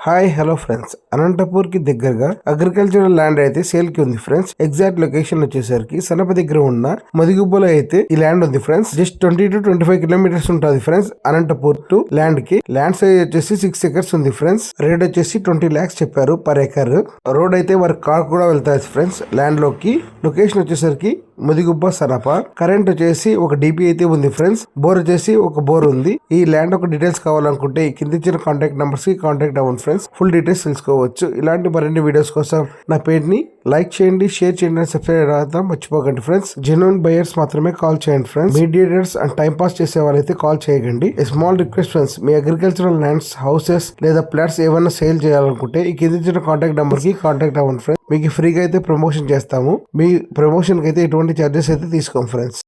Hi hello friends, Anantapur కి దగ్గరగా agricultural land అయితే సేల్ కి ఉంది ఫ్రెండ్స్. ఎగ్జాక్ట్ లొకేషన్ వచ్చేసరికి సనప దగ్గర ఉన్న మదిగుబ్బలో అయితే ఈ ల్యాండ్ ఉంది ఫ్రెండ్స్. జస్ట్ 20 to 25 కిలోమీటర్స్ ఉంటుంది ఫ్రెండ్స్ అనంతపూర్ టు ల్యాండ్ కి. ల్యాండ్ సైజ్ వచ్చేసి 6 acres ఉంది ఫ్రెండ్స్. రేట్ వచ్చేసి 20 lakhs చెప్పారు పర్ ఎకర్. రోడ్ అయితే వారి కార్ కూడా వెళ్తాయి ఫ్రెండ్స్ ల్యాండ్ లోకి. లొకేషన్ వచ్చేసరికి ముదిగుబ్బ సనప. కరెంట్ వచ్చేసి ఒక డిపి అయితే ఉంది ఫ్రెండ్స్. బోర్ వచ్చేసి ఒక బోర్ ఉంది. ఈ ల్యాండ్ ఒక డీటెయిల్స్ కావాలనుకుంటే కింద ఇచ్చిన కాంటాక్ట్ నంబర్స్ కి కాంటాక్ట్ అవ్వండి ఫ్రెండ్స్. ఫుల్ డీటెయిల్స్ తెలుసుకోవచ్చు. ఇలాంటి మరిన్ని వీడియోస్ కోసం నా పేజ్ ని లైక్ చేయండి, షేర్ చేయండి, సబ్స్క్రైబ్ అవుతాం మర్చిపోకండి ఫ్రెండ్స్. జెన్యూన్ బయర్స్ మాత్రమే కాల్ చేయండి friends. Mediators and time pass చేసే వాళ్ళైతే కాల్ చేయకండి. స్మాల్ రిక్వెస్ట్ ఫ్రెండ్స్, మీ అగ్రికల్చరల్ ల్యాండ్స్, హౌసెస్ లేదా ప్లాట్స్ ఏమైనా సేల్ చేయాలనుకుంటే ఈ కింద ఇచ్చిన కాంటాక్ట్ నంబర్ కి కాంటాక్ట్ అవ్వండి ఫ్రెండ్స్. మీకు ఫ్రీగా అయితే ప్రమోషన్ చేస్తాము. మీ ప్రమోషన్ కి అయితే ఎటువంటి చార్జెస్ అయితే తీసుకోం ఫ్రెండ్స్.